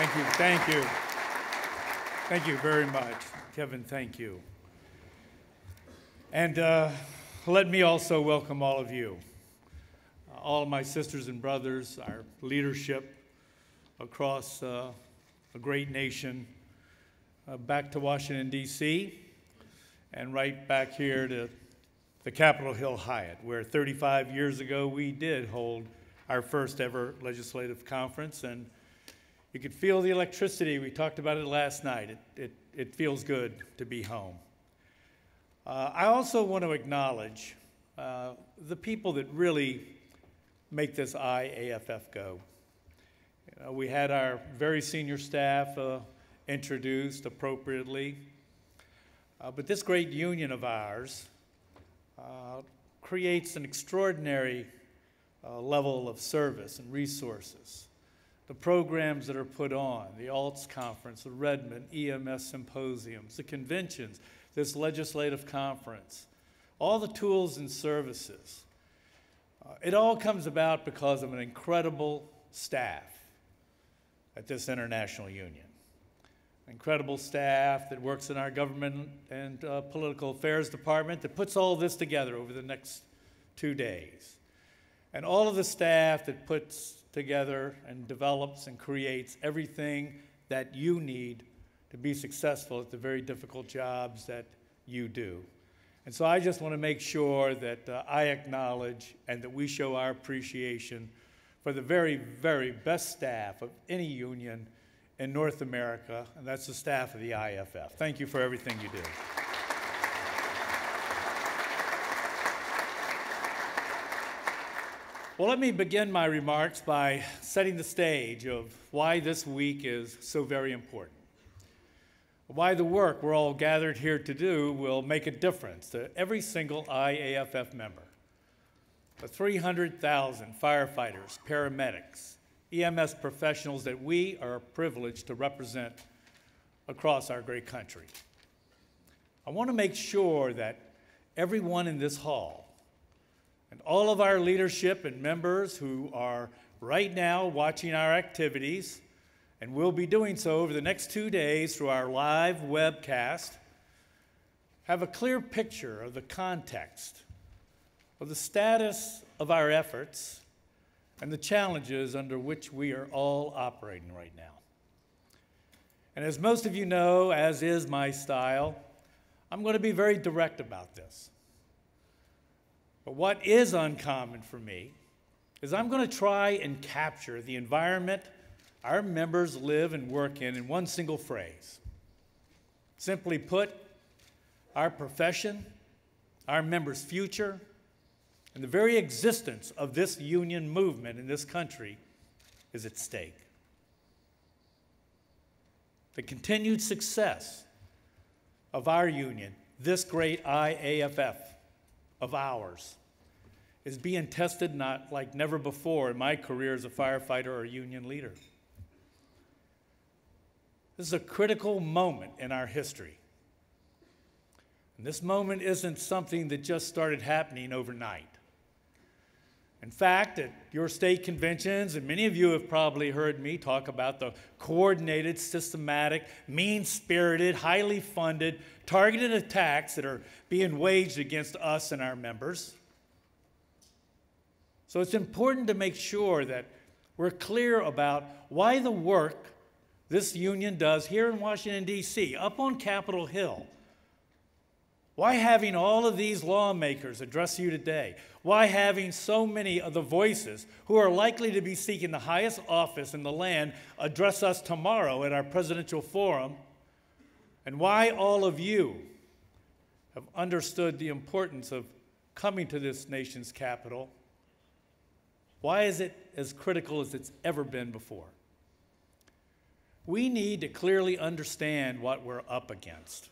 Thank you, thank you. Thank you very much, Kevin, thank you. And let me also welcome all of you, all of my sisters and brothers, our leadership across a great nation, back to Washington, D.C., and right back here to the Capitol Hill Hyatt, where 35 years ago we did hold our first ever legislative conference, and you could feel the electricity. We talked about it last night. It feels good to be home. I also want to acknowledge the people that really make this IAFF go. We had our very senior staff introduced appropriately, but this great union of ours creates an extraordinary level of service and resources. The programs that are put on, the ALTS conference, the Redmond EMS symposiums, the conventions, this legislative conference, all the tools and services. It all comes about because of an incredible staff at this international union. Incredible staff that works in our government and political affairs department that puts all this together over the next 2 days. And all of the staff that puts together and develops and creates everything that you need to be successful at the very difficult jobs that you do. And so I just want to make sure that I acknowledge and that we show our appreciation for the very, very best staff of any union in North America, and that's the staff of the IAFF. Thank you for everything you do. Well, let me begin my remarks by setting the stage of why this week is so very important. Why the work we're all gathered here to do will make a difference to every single IAFF member. The 300,000 firefighters, paramedics, EMS professionals that we are privileged to represent across our great country. I want to make sure that everyone in this hall and all of our leadership and members who are right now watching our activities and will be doing so over the next 2 days through our live webcast have a clear picture of the context of the status of our efforts and the challenges under which we are all operating right now. And as most of you know, as is my style, I'm going to be very direct about this. But what is uncommon for me is I'm going to try and capture the environment our members live and work in one single phrase. Simply put, our profession, our members' future, and the very existence of this union movement in this country is at stake. The continued success of our union, this great IAFF of ours, is being tested not like never before in my career as a firefighter or union leader. This is a critical moment in our history. And this moment isn't something that just started happening overnight. In fact, at your state conventions, and many of you have probably heard me talk about the coordinated, systematic, mean-spirited, highly funded, targeted attacks that are being waged against us and our members. So it's important to make sure that we're clear about why the work this union does here in Washington, D.C., up on Capitol Hill. Why having all of these lawmakers address you today? Why having so many of the voices who are likely to be seeking the highest office in the land address us tomorrow at our presidential forum? And why all of you have understood the importance of coming to this nation's capital? Why is it as critical as it's ever been before? We need to clearly understand what we're up against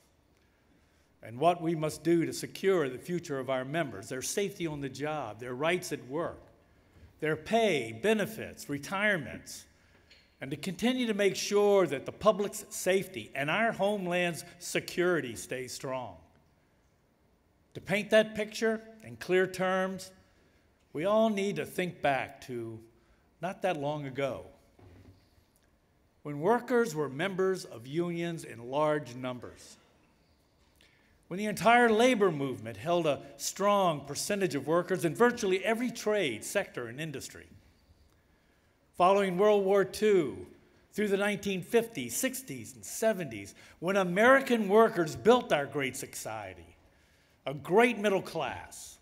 and what we must do to secure the future of our members, their safety on the job, their rights at work, their pay, benefits, retirements, and to continue to make sure that the public's safety and our homeland's security stays strong. To paint that picture in clear terms, we all need to think back to not that long ago, when workers were members of unions in large numbers, when the entire labor movement held a strong percentage of workers in virtually every trade, sector, and industry. Following World War II, through the 1950s, 60s, and 70s, when American workers built our great society, a great middle class,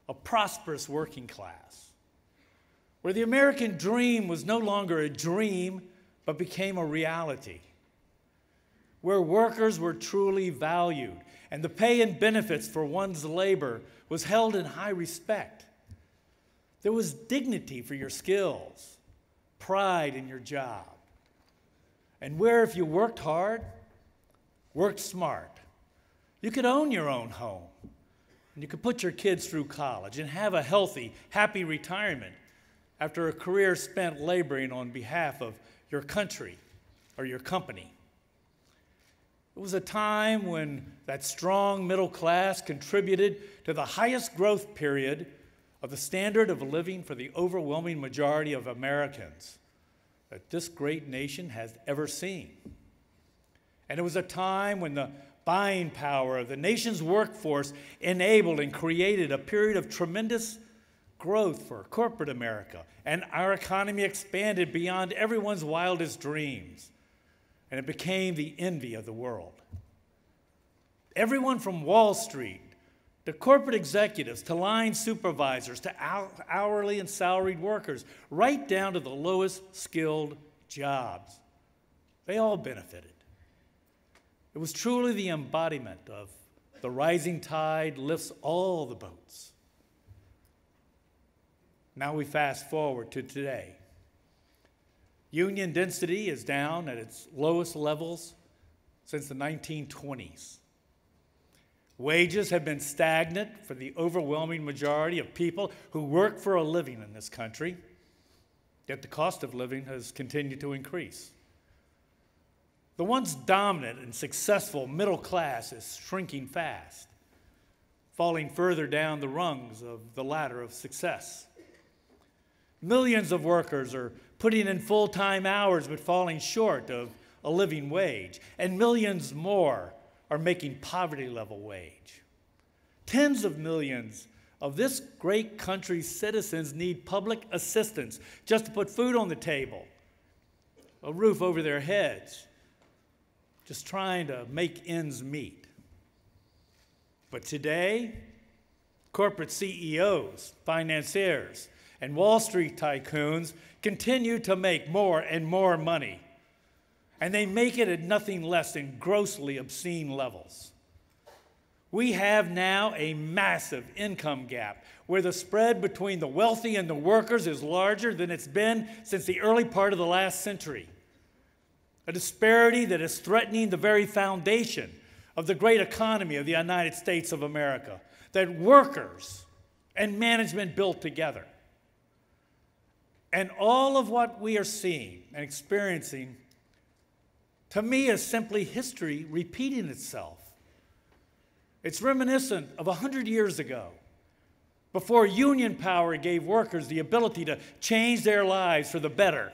a prosperous working class, where the American dream was no longer a dream, but became a reality, where workers were truly valued, and the pay and benefits for one's labor was held in high respect. There was dignity for your skills, pride in your job, and where if you worked hard, worked smart, you could own your own home, and you could put your kids through college and have a healthy, happy retirement after a career spent laboring on behalf of your country or your company. It was a time when that strong middle class contributed to the highest growth period of the standard of living for the overwhelming majority of Americans that this great nation has ever seen. And it was a time when the buying power of the nation's workforce enabled and created a period of tremendous growth for corporate America, and our economy expanded beyond everyone's wildest dreams, and it became the envy of the world. Everyone from Wall Street to corporate executives to line supervisors to hourly and salaried workers, right down to the lowest skilled jobs, they all benefited. It was truly the embodiment of the rising tide lifts all the boats. Now we fast forward to today. Union density is down at its lowest levels since the 1920s. Wages have been stagnant for the overwhelming majority of people who work for a living in this country, yet the cost of living has continued to increase. The once dominant and successful middle class is shrinking fast, falling further down the rungs of the ladder of success. Millions of workers are putting in full-time hours but falling short of a living wage, and millions more are making poverty-level wage. Tens of millions of this great country's citizens need public assistance just to put food on the table, a roof over their heads, just trying to make ends meet. But today, corporate CEOs, financiers, and Wall Street tycoons continue to make more and more money, and they make it at nothing less than grossly obscene levels. We have now a massive income gap where the spread between the wealthy and the workers is larger than it's been since the early part of the last century. A disparity that is threatening the very foundation of the great economy of the United States of America, that workers and management built together. And all of what we are seeing and experiencing, to me, is simply history repeating itself. It's reminiscent of 100 years ago, before union power gave workers the ability to change their lives for the better.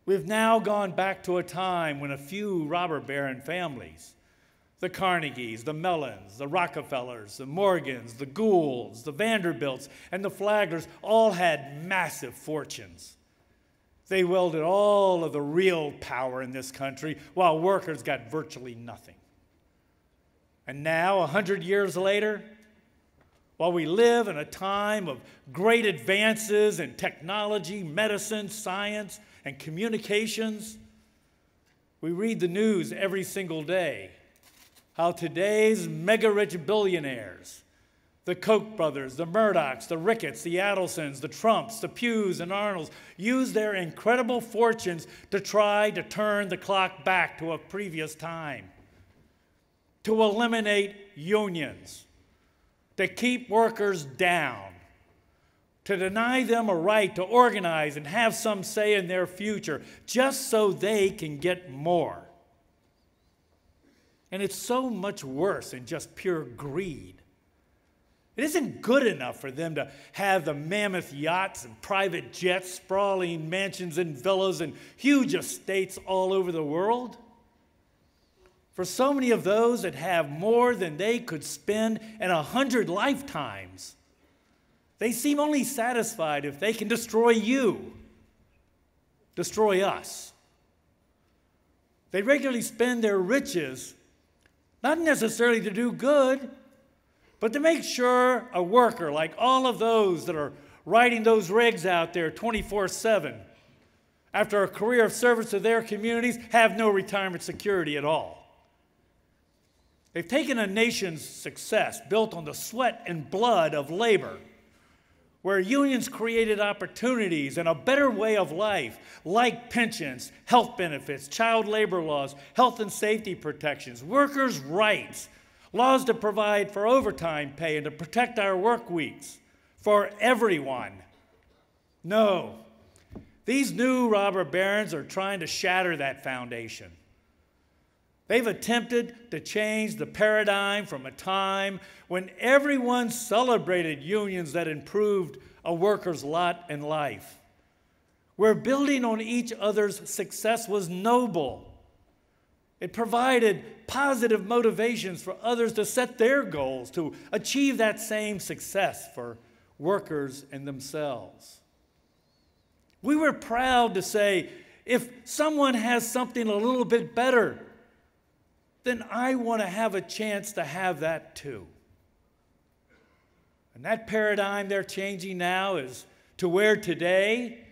We've now gone back to a time when a few robber baron families, the Carnegies, the Mellons, the Rockefellers, the Morgans, the Goulds, the Vanderbilts, and the Flaglers all had massive fortunes. They wielded all of the real power in this country while workers got virtually nothing. And now, 100 years later, while we live in a time of great advances in technology, medicine, science, and communications, we read the news every single day how today's mega-rich billionaires, the Koch brothers, the Murdochs, the Ricketts, the Adelsons, the Trumps, the Pews, and Arnolds, use their incredible fortunes to try to turn the clock back to a previous time, to eliminate unions, to keep workers down, to deny them a right to organize and have some say in their future, just so they can get more. And it's so much worse than just pure greed. It isn't good enough for them to have the mammoth yachts and private jets, sprawling mansions and villas and huge estates all over the world. For so many of those that have more than they could spend in 100 lifetimes, they seem only satisfied if they can destroy you, destroy us. They regularly spend their riches, not necessarily to do good, but to make sure a worker, like all of those that are riding those rigs out there 24/7, after a career of service to their communities, have no retirement security at all. They've taken a nation's success built on the sweat and blood of labor, where unions created opportunities and a better way of life, like pensions, health benefits, child labor laws, health and safety protections, workers' rights, laws to provide for overtime pay and to protect our work weeks for everyone. No, these new robber barons are trying to shatter that foundation. They've attempted to change the paradigm from a time when everyone celebrated unions that improved a worker's lot in life, where building on each other's success was noble. It provided positive motivations for others to set their goals, to achieve that same success for workers and themselves. We were proud to say, if someone has something a little bit better, then I want to have a chance to have that too. And that paradigm they're changing now is to where today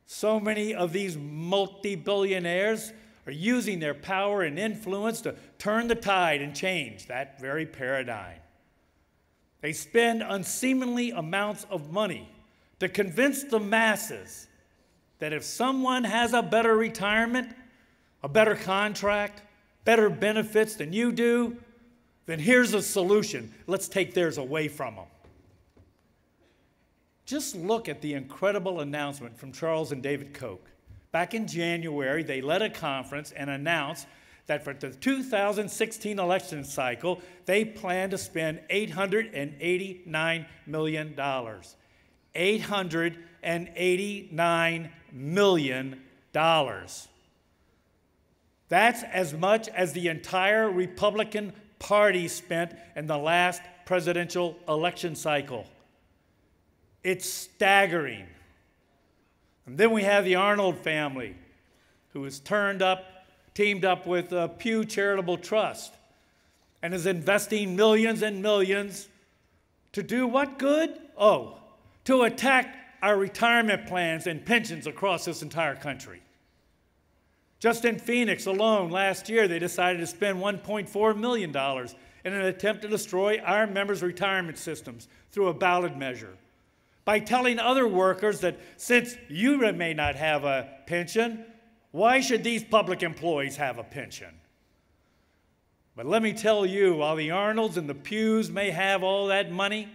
so many of these multi-billionaires are using their power and influence to turn the tide and change that very paradigm. They spend unseemly amounts of money to convince the masses that if someone has a better retirement, a better contract, better benefits than you do, then here's a solution. Let's take theirs away from them. Just look at the incredible announcement from Charles and David Koch. Back in January, they led a conference and announced that for the 2016 election cycle, they plan to spend $889 million. $889 million. That's as much as the entire Republican Party spent in the last presidential election cycle. It's staggering. And then we have the Arnold family, who has teamed up with Pew Charitable Trust and is investing millions and millions to do what good? Oh, to attack our retirement plans and pensions across this entire country. Just in Phoenix alone, last year, they decided to spend $1.4 million in an attempt to destroy our members' retirement systems through a ballot measure, by telling other workers that since you may not have a pension, why should these public employees have a pension? But let me tell you, while the Arnolds and the Pews may have all that money,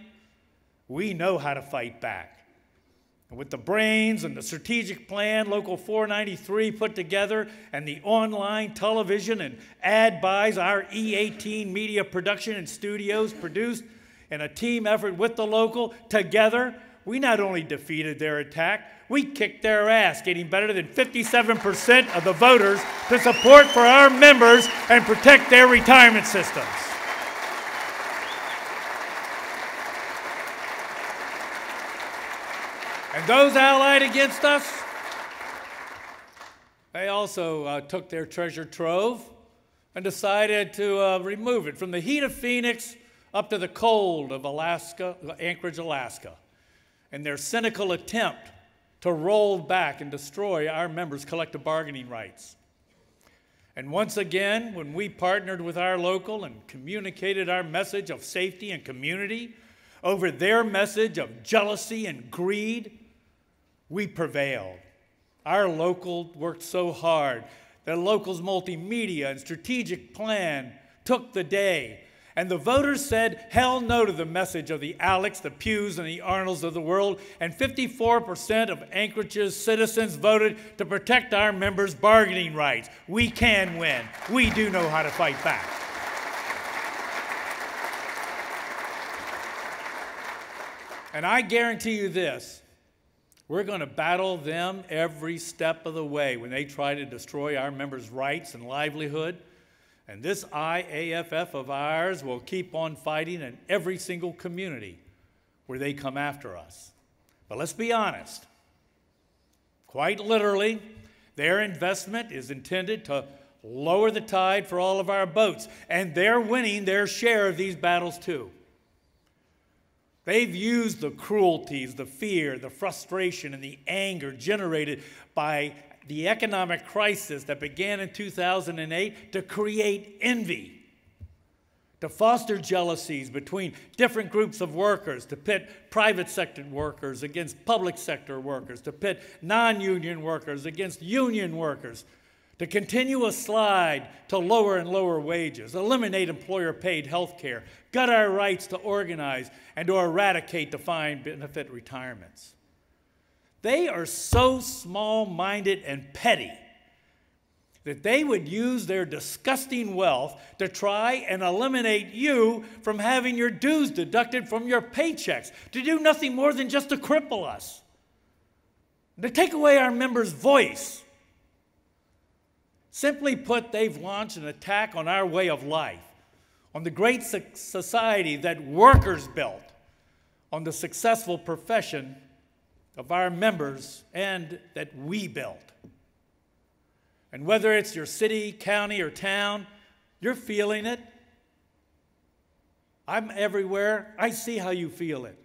we know how to fight back. And with the brains and the strategic plan Local 493 put together, and the online television and ad buys our E18 media production and studios produced in a team effort with the local, together, we not only defeated their attack, we kicked their ass, getting better than 57% of the voters to support for our members and protect their retirement systems. And those allied against us, they also took their treasure trove and decided to remove it from the heat of Phoenix up to the cold of Alaska, Anchorage, Alaska, in their cynical attempt to roll back and destroy our members' collective bargaining rights. And once again, when we partnered with our local and communicated our message of safety and community over their message of jealousy and greed, we prevailed. Our local worked so hard. The local's multimedia and strategic plan took the day. And the voters said hell no to the message of the Alex, the Pews, and the Arnolds of the world. And 54% of Anchorage's citizens voted to protect our members' bargaining rights. We can win. We do know how to fight back. And I guarantee you this, we're going to battle them every step of the way when they try to destroy our members' rights and livelihood. And this IAFF of ours will keep on fighting in every single community where they come after us. But let's be honest. Quite literally, their investment is intended to lower the tide for all of our boats, and they're winning their share of these battles too. They've used the cruelties, the fear, the frustration, and the anger generated by the economic crisis that began in 2008 to create envy, to foster jealousies between different groups of workers, to pit private sector workers against public sector workers, to pit non-union workers against union workers, to continue a slide to lower and lower wages, eliminate employer-paid health care, gut our rights to organize, and to eradicate defined benefit retirements. They are so small-minded and petty that they would use their disgusting wealth to try and eliminate you from having your dues deducted from your paychecks, to do nothing more than just to cripple us, to take away our members' voice. Simply put, they've launched an attack on our way of life, on the great society that workers built, on the successful profession of our members and that we built. And whether it's your city, county, or town, you're feeling it. I'm everywhere. I see how you feel it.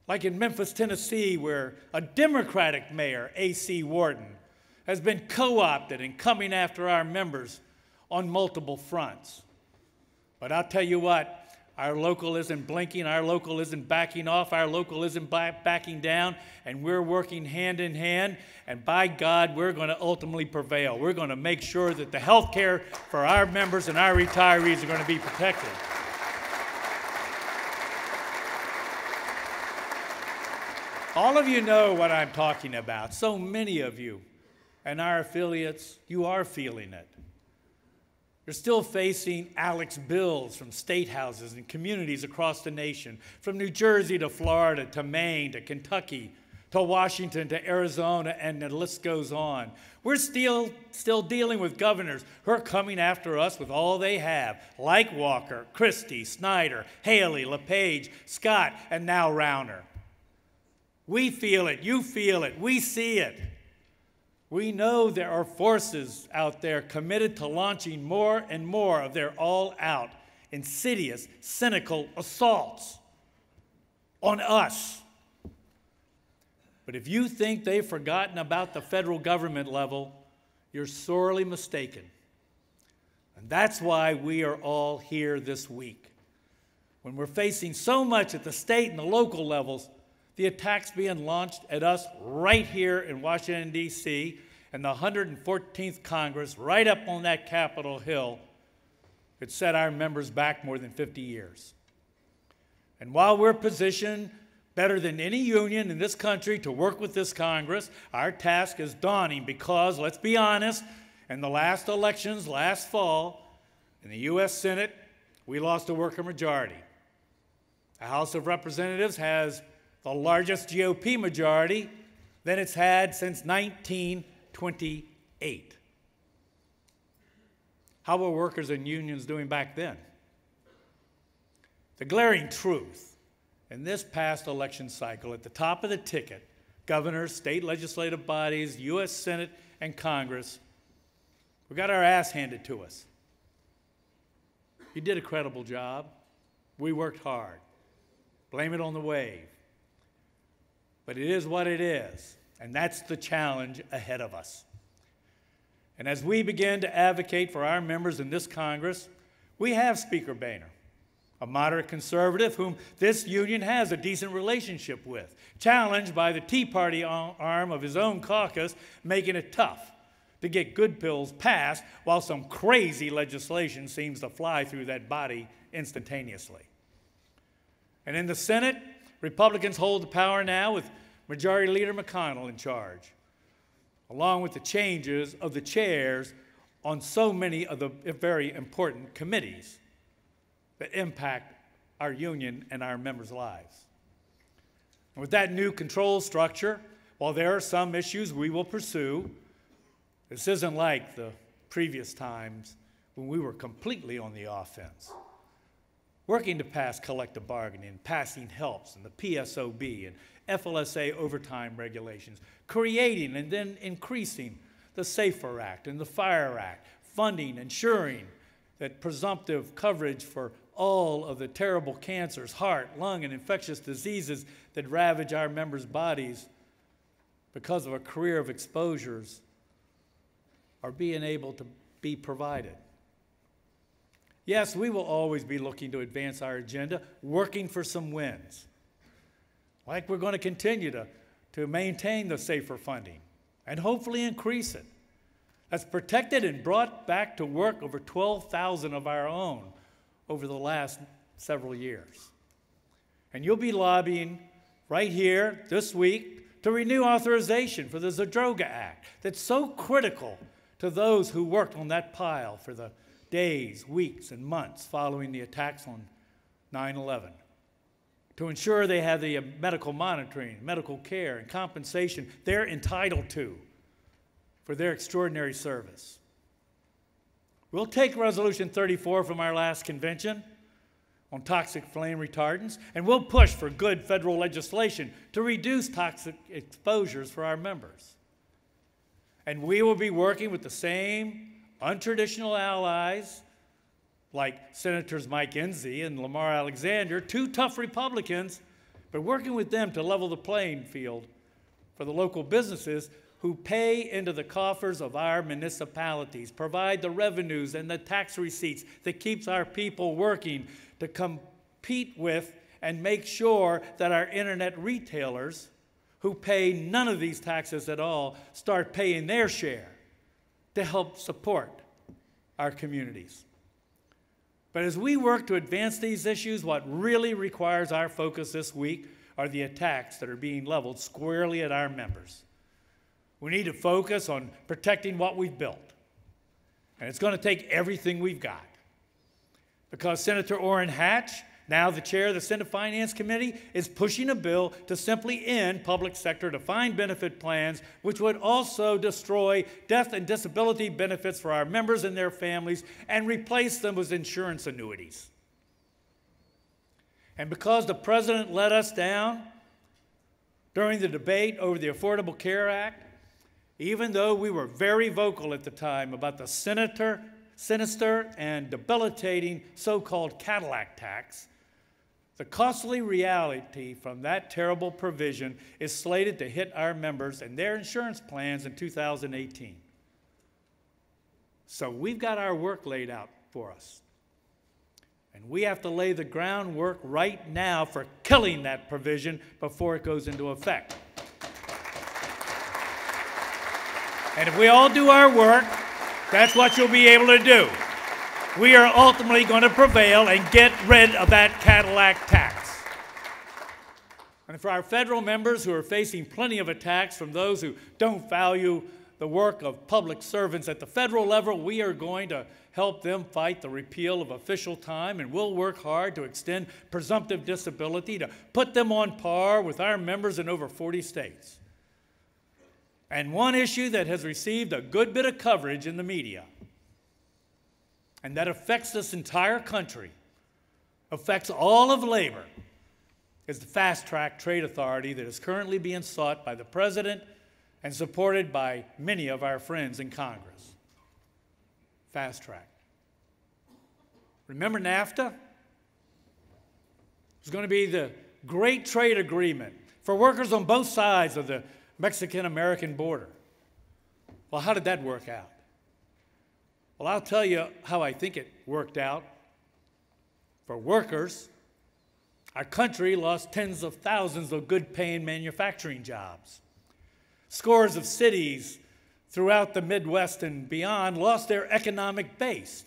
Like in Memphis, Tennessee, where a Democratic mayor, A.C. Wharton, has been co-opted and coming after our members on multiple fronts. But I'll tell you what, our local isn't blinking, our local isn't backing off, our local isn't backing down, and we're working hand in hand, and by God, we're going to ultimately prevail. We're going to make sure that the health care for our members and our retirees are going to be protected. All of you know what I'm talking about. So many of you and our affiliates, you are feeling it. You're still facing Alex bills from state houses and communities across the nation, from New Jersey to Florida to Maine to Kentucky to Washington to Arizona, and the list goes on. We're still dealing with governors who are coming after us with all they have, like Walker, Christie, Snyder, Haley, LePage, Scott, and now Rauner. We feel it, you feel it, we see it. We know there are forces out there committed to launching more and more of their all-out, insidious, cynical assaults on us. But if you think they've forgotten about the federal government level, you're sorely mistaken. And that's why we are all here this week. When we're facing so much at the state and the local levels, the attacks being launched at us right here in Washington, D.C., and the 114th Congress right up on that Capitol Hill could set our members back more than 50 years. And while we're positioned better than any union in this country to work with this Congress, our task is daunting because, let's be honest, in the last elections last fall, in the U.S. Senate, we lost a worker majority. The House of Representatives has the largest GOP majority than it's had since 1928. How were workers and unions doing back then? The glaring truth, in this past election cycle, at the top of the ticket, governors, state legislative bodies, U.S. Senate, and Congress, we got our ass handed to us. You did a credible job. We worked hard. Blame it on the wave. But it is what it is, and that's the challenge ahead of us. And as we begin to advocate for our members in this Congress, we have Speaker Boehner, a moderate conservative whom this union has a decent relationship with, challenged by the Tea Party arm of his own caucus, making it tough to get good bills passed while some crazy legislation seems to fly through that body instantaneously. And in the Senate, Republicans hold the power now with Majority Leader McConnell in charge, along with the changes of the chairs on so many of the very important committees that impact our union and our members' lives. With that new control structure, while there are some issues we will pursue, this isn't like the previous times when we were completely on the offense. Working to pass collective bargaining, passing helps, and the PSOB and FLSA overtime regulations, creating and then increasing the SAFER Act and the FIRE Act, funding, ensuring that presumptive coverage for all of the terrible cancers, heart, lung, and infectious diseases that ravage our members' bodies because of a career of exposures are being able to be provided. Yes, we will always be looking to advance our agenda, working for some wins. Like we're going to continue to maintain the SAFER funding and hopefully increase it. That's protected and brought back to work over 12,000 of our own over the last several years. And you'll be lobbying right here this week to renew authorization for the Zadroga Act that's so critical to those who worked on that pile for the days, weeks, and months following the attacks on 9/11, to ensure they have the medical monitoring, medical care, and compensation they're entitled to for their extraordinary service. We'll take Resolution 34 from our last convention on toxic flame retardants, and we'll push for good federal legislation to reduce toxic exposures for our members. And we will be working with the same untraditional allies like Senators Mike Enzi and Lamar Alexander, two tough Republicans, but working with them to level the playing field for the local businesses who pay into the coffers of our municipalities, provide the revenues and the tax receipts that keeps our people working to compete with and make sure that our internet retailers, who pay none of these taxes at all, start paying their share to help support our communities. But as we work to advance these issues, what really requires our focus this week are the attacks that are being leveled squarely at our members. We need to focus on protecting what we've built. And it's going to take everything we've got. Because Senator Orrin Hatch, now the chair of the Senate Finance Committee, is pushing a bill to simply end public sector defined benefit plans, which would also destroy death and disability benefits for our members and their families and replace them with insurance annuities. And because the president let us down during the debate over the Affordable Care Act, even though we were very vocal at the time about the sinister and debilitating so-called Cadillac tax, the costly reality from that terrible provision is slated to hit our members and their insurance plans in 2018. So we've got our work laid out for us. And we have to lay the groundwork right now for killing that provision before it goes into effect. And if we all do our work, that's what you'll be able to do. We are ultimately going to prevail and get rid of that Cadillac tax. And for our federal members who are facing plenty of attacks from those who don't value the work of public servants at the federal level, we are going to help them fight the repeal of official time, and we'll work hard to extend presumptive disability to put them on par with our members in over 40 states. And one issue that has received a good bit of coverage in the media, and that affects this entire country, affects all of labor, is the fast-track trade authority that is currently being sought by the president and supported by many of our friends in Congress. Fast track. Remember NAFTA? It was going to be the great trade agreement for workers on both sides of the Mexican-American border. Well, how did that work out? Well, I'll tell you how I think it worked out. For workers, our country lost tens of thousands of good-paying manufacturing jobs. Scores of cities throughout the Midwest and beyond lost their economic base,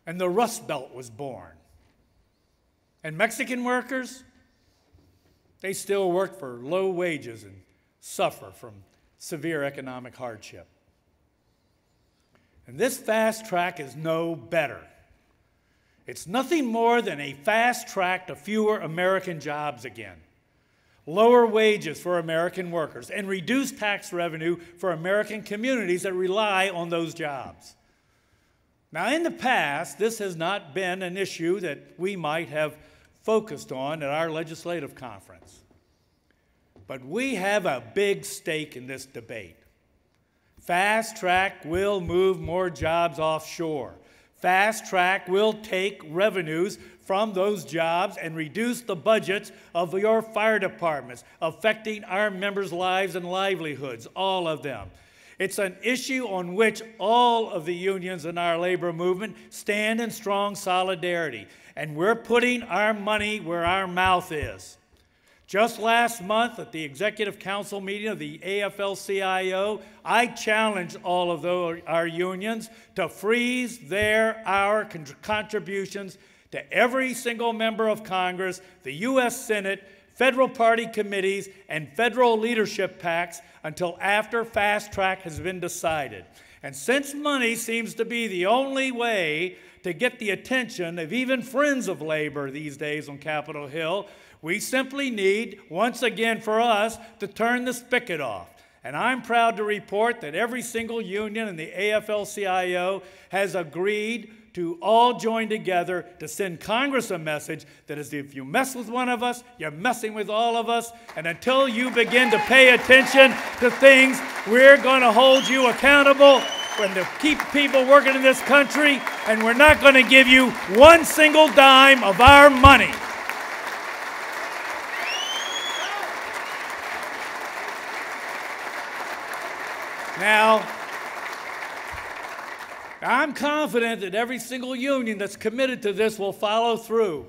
and the Rust Belt was born. And Mexican workers, they still work for low wages and suffer from severe economic hardship. And this fast track is no better. It's nothing more than a fast track to fewer American jobs again. lower wages for American workers, and reduce tax revenue for American communities that rely on those jobs. Now, in the past, this has not been an issue that we might have focused on at our legislative conference. But we have a big stake in this debate. Fast Track will move more jobs offshore. Fast Track will take revenues from those jobs and reduce the budgets of your fire departments, affecting our members' lives and livelihoods, all of them. It's an issue on which all of the unions in our labor movement stand in strong solidarity, and we're putting our money where our mouth is. Just last month at the Executive Council meeting of the AFL-CIO, I challenged all of our unions to freeze our contributions to every single member of Congress, the U.S. Senate, federal party committees, and federal leadership PACs until after Fast Track has been decided. And since money seems to be the only way to get the attention of even friends of labor these days on Capitol Hill, we simply need, once again for us, to turn the spigot off. And I'm proud to report that every single union in the AFL-CIO has agreed to all join together to send Congress a message that is, if you mess with one of us, you're messing with all of us. And until you begin to pay attention to things, we're going to hold you accountable and to keep people working in this country, and we're not going to give you one single dime of our money. Now, I'm confident that every single union that's committed to this will follow through.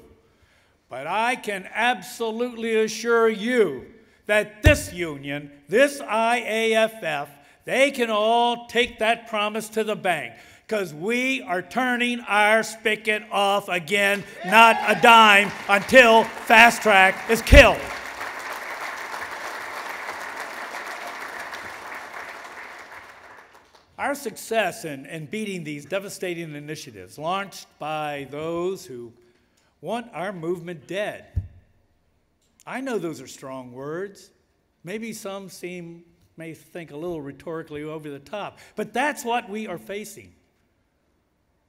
But I can absolutely assure you that this union, this IAFF, they can all take that promise to the bank, because we are turning our spigot off again, not a dime, until Fast Track is killed. Our success in beating these devastating initiatives launched by those who want our movement dead. I know those are strong words. Maybe some may think a little rhetorically over the top, but that's what we are facing.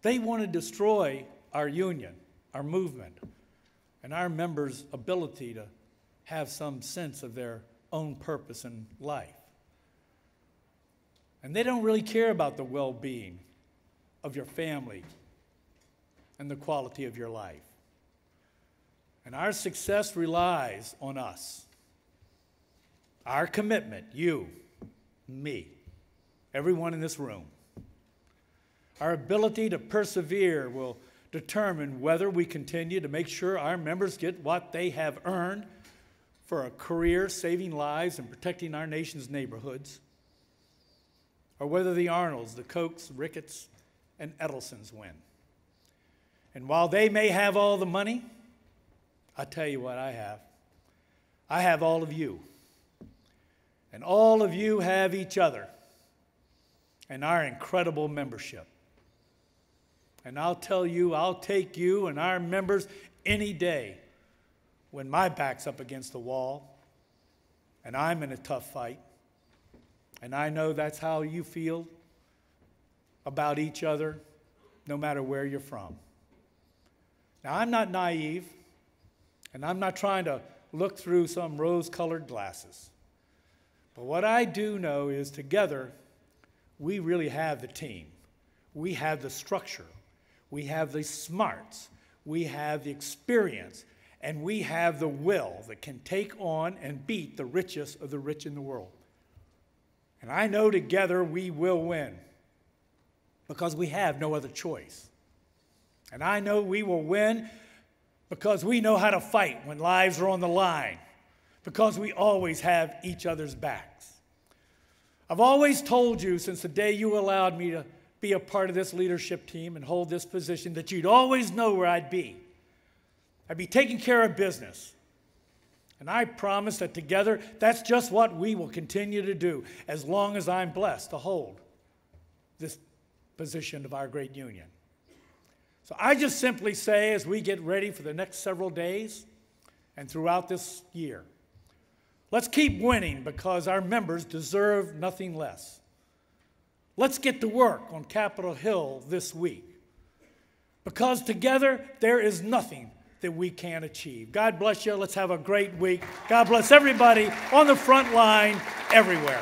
They want to destroy our union, our movement, and our members' ability to have some sense of their own purpose in life. And they don't really care about the well-being of your family and the quality of your life. And our success relies on us. Our commitment, you, me, everyone in this room. Our ability to persevere will determine whether we continue to make sure our members get what they have earned for a career saving lives and protecting our nation's neighborhoods, or whether the Arnolds, the Kochs, Ricketts, and Edelsons win. And while they may have all the money, I'll tell you what I have. I have all of you. And all of you have each other and our incredible membership. And I'll tell you, I'll take you and our members any day when my back's up against the wall and I'm in a tough fight. And I know that's how you feel about each other, no matter where you're from. Now, I'm not naive, and I'm not trying to look through some rose-colored glasses. But what I do know is together, we really have the team. We have the structure. We have the smarts. We have the experience. And we have the will that can take on and beat the richest of the rich in the world. And I know together we will win because we have no other choice. And I know we will win because we know how to fight when lives are on the line, because we always have each other's backs. I've always told you since the day you allowed me to be a part of this leadership team and hold this position that you'd always know where I'd be. I'd be taking care of business. And I promise that together, that's just what we will continue to do as long as I'm blessed to hold this position of our great union. So I just simply say, as we get ready for the next several days and throughout this year, Let's keep winning because our members deserve nothing less. Let's get to work on Capitol Hill this week because together there is nothing that we can't achieve. God bless you. Let's have a great week. God bless everybody on the front line everywhere.